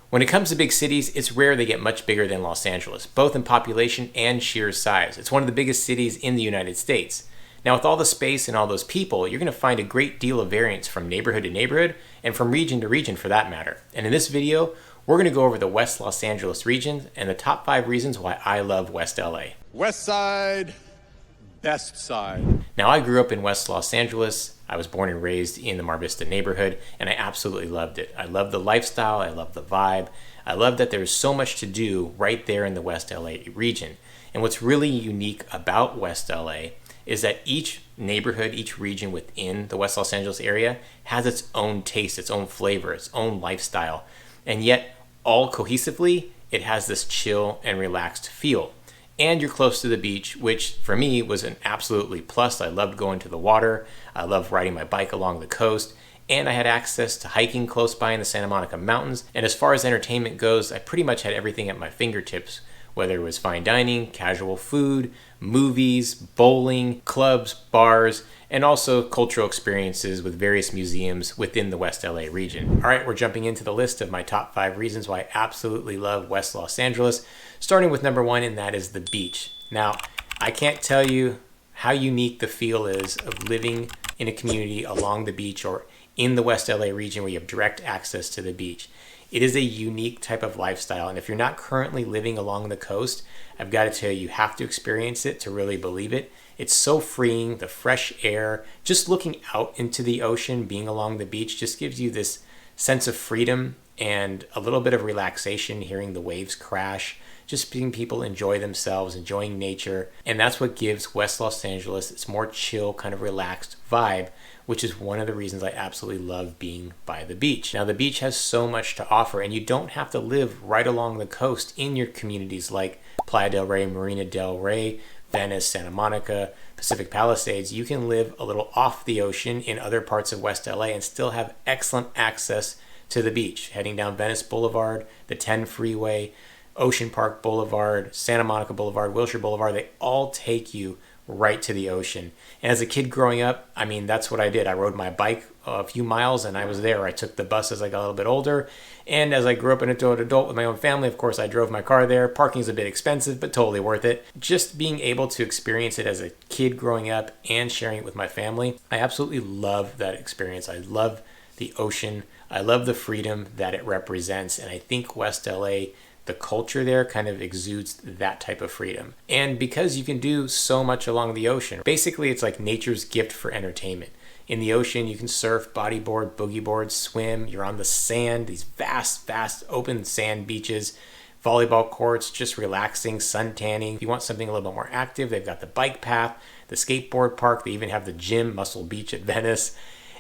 When it comes to big cities, it's rare they get much bigger than Los Angeles, both in population and sheer size. It's one of the biggest cities in the United States. Now, with all the space and all those people, you're going to find a great deal of variance from neighborhood to neighborhood and from region to region for that matter. And in this video, we're going to go over the West Los Angeles region and the top 5 reasons why I love West LA. West Side, best side. Now, I grew up in West Los Angeles. I was born and raised in the Mar Vista neighborhood, and I absolutely loved it. I love the lifestyle. I love the vibe. I love that there's so much to do right there in the West LA region. And what's really unique about West LA is that each neighborhood, each region within the West Los Angeles area has its own taste, its own flavor, its own lifestyle. And yet, all cohesively, it has this chill and relaxed feel. And you're close to the beach, which for me was an absolutely plus. I loved going to the water. I loved riding my bike along the coast. And I had access to hiking close by in the Santa Monica Mountains. And as far as entertainment goes, I pretty much had everything at my fingertips, whether it was fine dining, casual food, movies, bowling, clubs, bars, and also cultural experiences with various museums within the West LA region. All right, we're jumping into the list of my top 5 reasons why I absolutely love West Los Angeles, starting with number 1, and that is the beach. Now, I can't tell you how unique the feel is of living in a community along the beach or in the West LA region where you have direct access to the beach. It is a unique type of lifestyle, and if you're not currently living along the coast, I've got to tell you, you have to experience it to really believe it. It's so freeing, the fresh air, just looking out into the ocean, being along the beach just gives you this sense of freedom and a little bit of relaxation, hearing the waves crash, just seeing people enjoy themselves, enjoying nature. And that's what gives West Los Angeles its more chill, kind of relaxed vibe, which is one of the reasons I absolutely love being by the beach. Now, the beach has so much to offer, and you don't have to live right along the coast in your communities like Playa del Rey, Marina del Rey, Venice, Santa Monica, Pacific Palisades. You can live a little off the ocean in other parts of West LA and still have excellent access to the beach. Heading down Venice Boulevard, the 10 freeway, Ocean Park Boulevard, Santa Monica Boulevard, Wilshire Boulevard, they all take you right to the ocean. And as a kid growing up, I mean, that's what I did. I rode my bike a few miles and I was there. I took the bus as I got a little bit older. And as I grew up an adult with my own family, of course, I drove my car there. Parking's a bit expensive, but totally worth it. Just being able to experience it as a kid growing up and sharing it with my family, I absolutely love that experience. I love the ocean. I love the freedom that it represents. And I think West LA, the culture there kind of exudes that type of freedom. And because you can do so much along the ocean, basically it's like nature's gift for entertainment. In the ocean, you can surf, bodyboard, boogie board, swim. You're on the sand, these vast open sand beaches, volleyball courts, just relaxing, sun tanning. If you want something a little bit more active, they've got the bike path, the skateboard park. They even have the gym, Muscle Beach at Venice.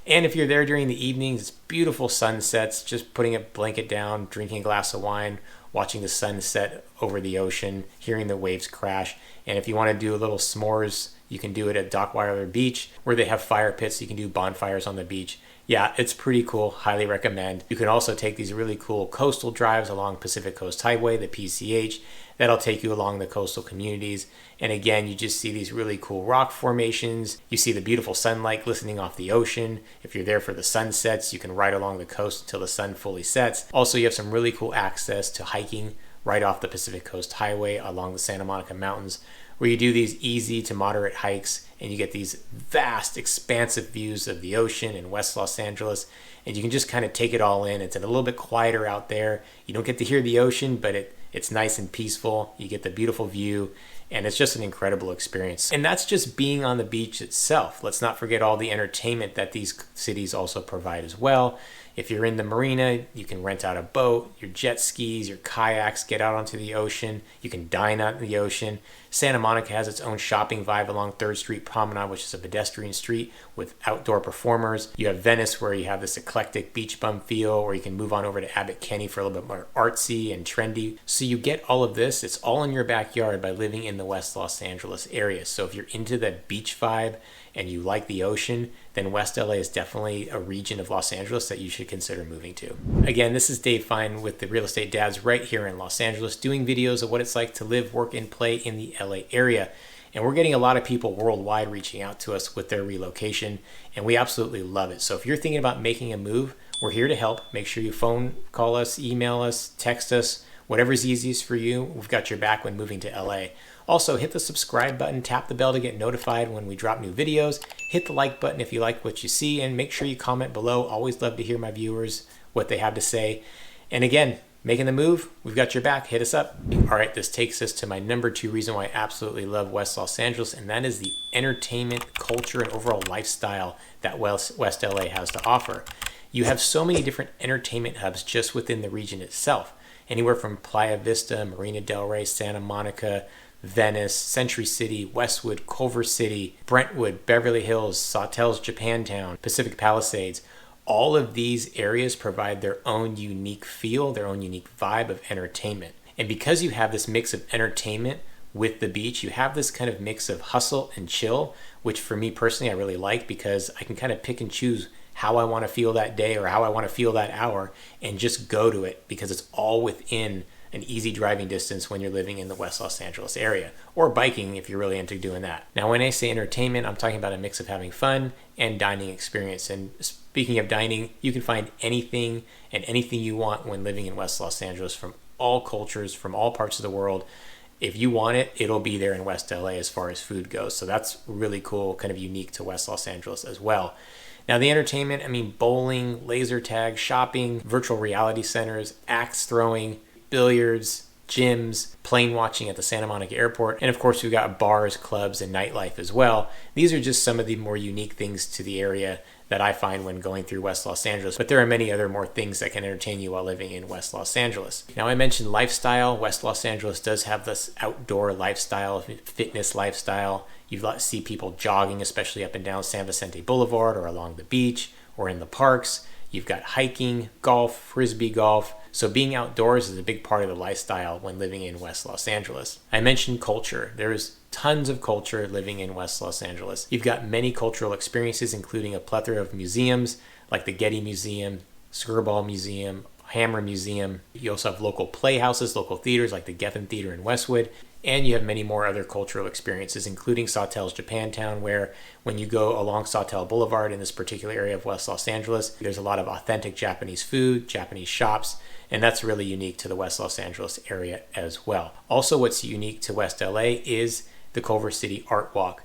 And if you're there during the evenings, it's beautiful sunsets, just putting a blanket down, drinking a glass of wine, watching the sunset over the ocean, hearing the waves crash. And if you want to do a little s'mores, you can do it at Dockweiler Beach, where they have fire pits. You can do bonfires on the beach. Yeah, it's pretty cool. Highly recommend. You can also take these really cool coastal drives along Pacific Coast Highway, the PCH. That'll take you along the coastal communities. And again, you just see these really cool rock formations. You see the beautiful sunlight glistening off the ocean. If you're there for the sunsets, you can ride along the coast until the sun fully sets. Also, you have some really cool access to hiking right off the Pacific Coast Highway along the Santa Monica Mountains, where you do these easy to moderate hikes and you get these vast, expansive views of the ocean in West Los Angeles. And you can just kind of take it all in. It's a little bit quieter out there. You don't get to hear the ocean, but it's nice and peaceful. You get the beautiful view, and it's just an incredible experience. And that's just being on the beach itself. Let's not forget all the entertainment that these cities also provide as well. If you're in the marina, you can rent out a boat, your jet skis, your kayaks, get out onto the ocean. You can dine out in the ocean. Santa Monica has its own shopping vibe along 3rd Street Promenade, which is a pedestrian street with outdoor performers. You have Venice, where you have this eclectic beach bum feel, or you can move on over to Abbot Kinney for a little bit more artsy and trendy. So you get all of this. It's all in your backyard by living in the West Los Angeles area. So if you're into that beach vibe and you like the ocean, then West LA is definitely a region of Los Angeles that you should consider moving to. Again, this is Dave Fine with the Real Estate Dads right here in Los Angeles, doing videos of what it's like to live, work, and play in the LA area. And we're getting a lot of people worldwide reaching out to us with their relocation, and we absolutely love it. So if you're thinking about making a move, We're here to help. Make sure you phone, call us, email us, text us, whatever's easiest for you. We've got your back when moving to LA. Also, hit the subscribe button, tap the bell to get notified when we drop new videos, hit the like button if you like what you see, and make sure you comment below. Always love to hear my viewers, what they have to say. And again, making the move, we've got your back. Hit us up. All right, this takes us to my number 2 reason why I absolutely love West Los Angeles, and that is the entertainment, culture, and overall lifestyle that West LA has to offer. You have so many different entertainment hubs just within the region itself. Anywhere from Playa Vista, Marina del Rey, Santa Monica, Venice, Century City, Westwood, Culver City, Brentwood, Beverly Hills, Sawtelle's Japantown, Pacific Palisades. All of these areas provide their own unique feel, their own unique vibe of entertainment. And because you have this mix of entertainment with the beach, you have this kind of mix of hustle and chill, which for me personally I really like because I can kind of pick and choose how I want to feel that day or how I want to feel that hour and just go to it because it's all within an easy driving distance when you're living in the West Los Angeles area, or biking if you're really into doing that. Now, when I say entertainment, I'm talking about a mix of having fun and dining experience. And speaking of dining, you can find anything and anything you want when living in West Los Angeles from all cultures, from all parts of the world. If you want it, it'll be there in West LA as far as food goes. So that's really cool, kind of unique to West Los Angeles as well. Now, the entertainment, I mean, bowling, laser tag, shopping, virtual reality centers, axe throwing, billiards, gyms, plane watching at the Santa Monica airport, and of course we've got bars, clubs, and nightlife as well. These are just some of the more unique things to the area that I find when going through West Los Angeles, but there are many other more things that can entertain you while living in West Los Angeles. Now, I mentioned lifestyle. West Los Angeles does have this outdoor lifestyle, fitness lifestyle. You see people jogging, especially up and down San Vicente Boulevard or along the beach or in the parks. You've got hiking, golf, frisbee golf. So being outdoors is a big part of the lifestyle when living in West Los Angeles. I mentioned culture. There's tons of culture living in West Los Angeles. You've got many cultural experiences, including a plethora of museums like the Getty Museum, Skirball Museum, Hammer Museum. You also have local playhouses, local theaters like the Geffen Theater in Westwood. And you have many more other cultural experiences, including Sawtelle's Japantown, where when you go along Sawtelle Boulevard in this particular area of West Los Angeles, there's a lot of authentic Japanese food, Japanese shops, and that's really unique to the West Los Angeles area as well. Also, what's unique to West LA is the Culver City Art Walk.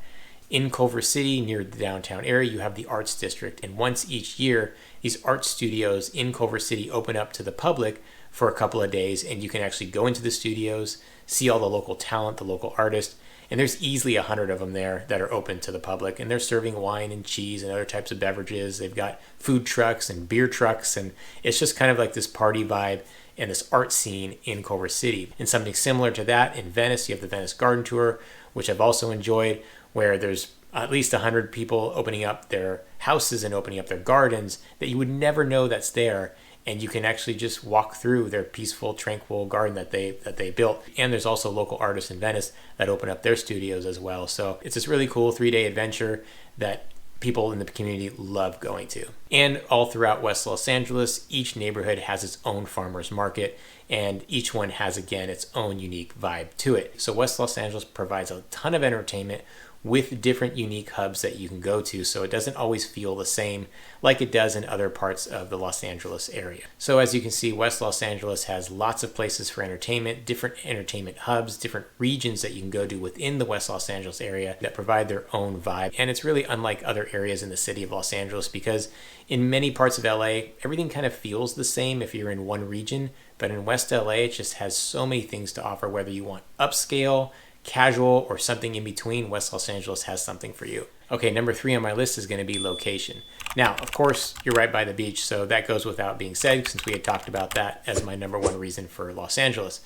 In Culver City, near the downtown area, you have the Arts District, and once each year, these art studios in Culver City open up to the public for a couple of days, and you can actually go into the studios, see all the local talent, the local artists, and there's easily 100 of them there that are open to the public, and they're serving wine and cheese and other types of beverages. They've got food trucks and beer trucks, and it's just kind of like this party vibe and this art scene in Culver City. And something similar to that in Venice, you have the Venice Garden Tour, which I've also enjoyed, where there's at least 100 people opening up their houses and opening up their gardens that you would never know that's there. And you can actually just walk through their peaceful, tranquil garden that they built. And there's also local artists in Venice that open up their studios as well. So it's this really cool 3-day adventure that people in the community love going to. And all throughout West Los Angeles, each neighborhood has its own farmers market, and each one has, again, its own unique vibe to it. So West Los Angeles provides a ton of entertainment with different unique hubs that you can go to, so it doesn't always feel the same like it does in other parts of the Los Angeles area. So as you can see, West Los Angeles has lots of places for entertainment, different entertainment hubs, different regions that you can go to within the West Los Angeles area that provide their own vibe. And it's really unlike other areas in the city of Los Angeles because in many parts of LA, everything kind of feels the same if you're in one region, but in West LA, it just has so many things to offer, whether you want upscale, casual, or something in between. West Los Angeles has something for you. Okay, number 3 on my list is going to be location. Now, of course, you're right by the beach, so that goes without being said since we had talked about that as my number 1 reason for Los Angeles.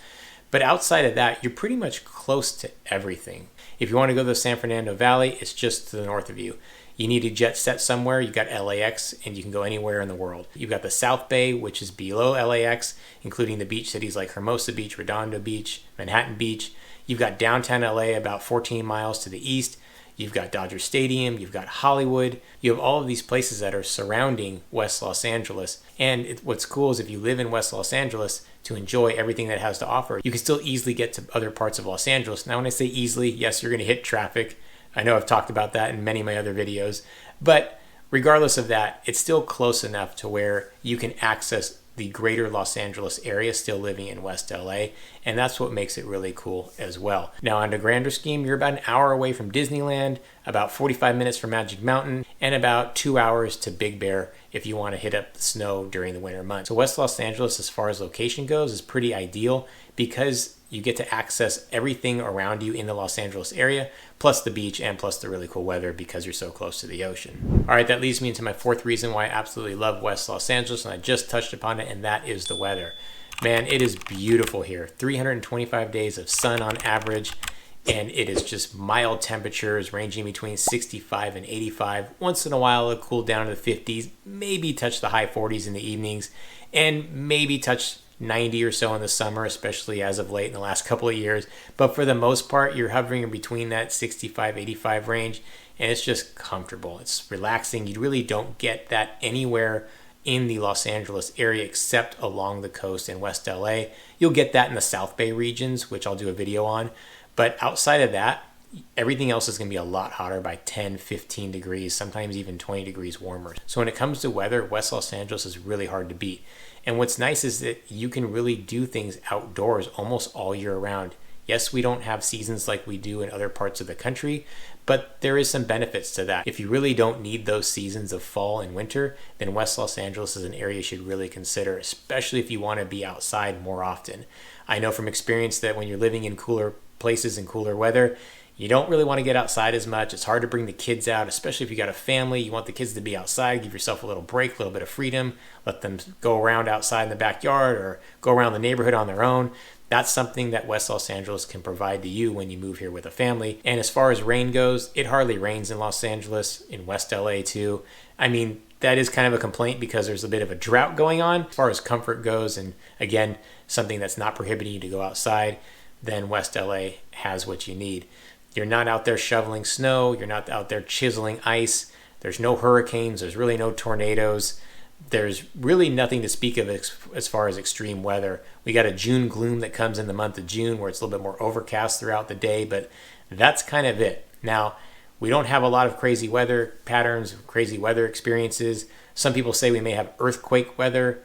But outside of that, you're pretty much close to everything. If you want to go to the San Fernando Valley, it's just to the north of you. You need to jet set somewhere, you've got LAX, and you can go anywhere in the world. You've got the South Bay, which is below LAX, including the beach cities like Hermosa Beach, Redondo Beach, Manhattan Beach. You've got downtown LA about 14 miles to the east. You've got Dodger Stadium, you've got Hollywood. You have all of these places that are surrounding West Los Angeles. And what's cool is if you live in West Los Angeles, to enjoy everything that it has to offer, you can still easily get to other parts of Los Angeles. Now, when I say easily, yes, you're going to hit traffic. I know I've talked about that in many of my other videos. But regardless of that, it's still close enough to where you can access the greater Los Angeles area still living in West LA, and that's what makes it really cool as well. Now, on the grander scheme, you're about an hour away from Disneyland, about 45 minutes from Magic Mountain, and about 2 hours to Big Bear if you want to hit up the snow during the winter months. So West Los Angeles, as far as location goes, is pretty ideal because you get to access everything around you in the Los Angeles area, plus the beach and plus the really cool weather because you're so close to the ocean. All right, that leads me into my fourth reason why I absolutely love West Los Angeles, and I just touched upon it, and that is the weather. Man, it is beautiful here. 325 days of sun on average, and it is just mild temperatures ranging between 65 and 85. Once in a while, it'll cool down to the 50s, maybe touch the high 40s in the evenings, and maybe touch 90 or so in the summer, especially as of late in the last couple of years. But for the most part, you're hovering in between that 65, 85 range, and it's just comfortable. It's relaxing. You really don't get that anywhere in the Los Angeles area except along the coast in West LA. You'll get that in the South Bay regions, which I'll do a video on. But outside of that, everything else is going to be a lot hotter by 10, 15 degrees, sometimes even 20 degrees warmer. So when it comes to weather, West Los Angeles is really hard to beat. And what's nice is that you can really do things outdoors almost all year round. Yes, we don't have seasons like we do in other parts of the country, but there is some benefits to that. If you really don't need those seasons of fall and winter, then West Los Angeles is an area you should really consider, especially if you want to be outside more often. I know from experience that when you're living in cooler places and cooler weather, you don't really want to get outside as much. It's hard to bring the kids out, especially if you got a family. You want the kids to be outside, give yourself a little break, a little bit of freedom, let them go around outside in the backyard or go around the neighborhood on their own. That's something that West Los Angeles can provide to you when you move here with a family. And as far as rain goes, it hardly rains in Los Angeles, in West LA too. I mean, that is kind of a complaint because there's a bit of a drought going on. As far as comfort goes, and again, something that's not prohibiting you to go outside, then West LA has what you need. You're not out there shoveling snow. You're not out there chiseling ice. There's no hurricanes. There's really no tornadoes. There's really nothing to speak of as far as extreme weather. We got a June gloom that comes in the month of June where it's a little bit more overcast throughout the day, but that's kind of it. Now, we don't have a lot of crazy weather patterns, crazy weather experiences. Some people say we may have earthquake weather,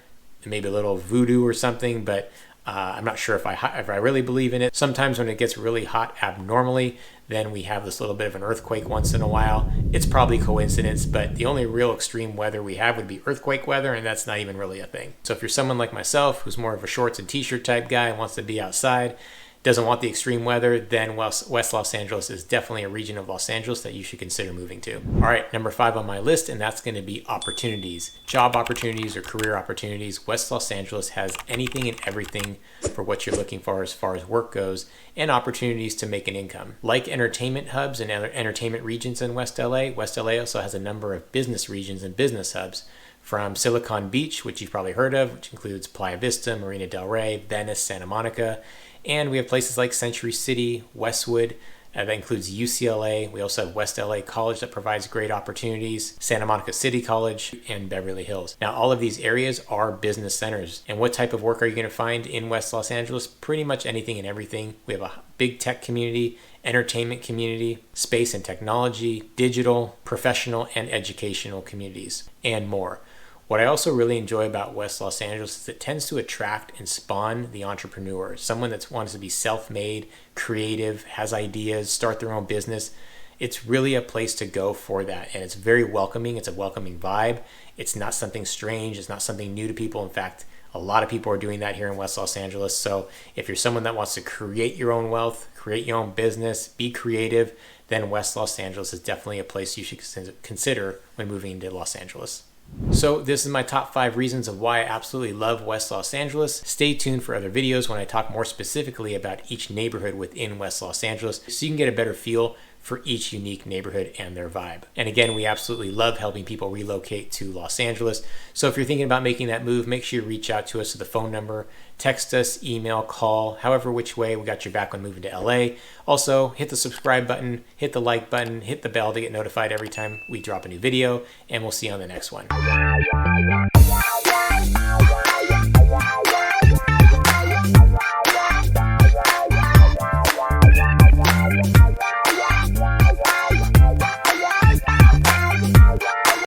maybe a little voodoo or something, but I'm not sure if I really believe in it. Sometimes when it gets really hot abnormally, then we have this little bit of an earthquake once in a while. It's probably coincidence, but the only real extreme weather we have would be earthquake weather, and that's not even really a thing. So if you're someone like myself who's more of a shorts and t-shirt type guy and wants to be outside, doesn't want the extreme weather, then West Los Angeles is definitely a region of Los Angeles that you should consider moving to. All right, number 5 on my list, and that's going to be opportunities. Job opportunities or career opportunities. West Los Angeles has anything and everything for what you're looking for as far as work goes, and opportunities to make an income. Like entertainment hubs and other entertainment regions in West LA also has a number of business regions and business hubs. From Silicon Beach, which you've probably heard of, which includes Playa Vista, Marina del Rey, Venice, Santa Monica. And we have places like Century City, Westwood, that includes UCLA. We also have West LA College that provides great opportunities, Santa Monica City College, and Beverly Hills. Now, all of these areas are business centers. And what type of work are you going to find in West Los Angeles? Pretty much anything and everything. We have a big tech community, entertainment community, space and technology, digital, professional, and educational communities, and more. What I also really enjoy about West Los Angeles is it tends to attract and spawn the entrepreneur, someone that wants to be self-made, creative, has ideas, start their own business. It's really a place to go for that, and it's very welcoming. It's a welcoming vibe. It's not something strange. It's not something new to people. In fact, a lot of people are doing that here in West Los Angeles. So if you're someone that wants to create your own wealth, create your own business, be creative, then West Los Angeles is definitely a place you should consider when moving into Los Angeles. So this is my top 5 reasons of why I absolutely love West Los Angeles. Stay tuned for other videos when I talk more specifically about each neighborhood within West Los Angeles so you can get a better feel for each unique neighborhood and their vibe. And again, we absolutely love helping people relocate to Los Angeles. So if you're thinking about making that move, make sure you reach out to us at the phone number, text us, email, call, however which way, we got your back when moving to LA. Also, hit the subscribe button, hit the like button, hit the bell to get notified every time we drop a new video, and we'll see you on the next one.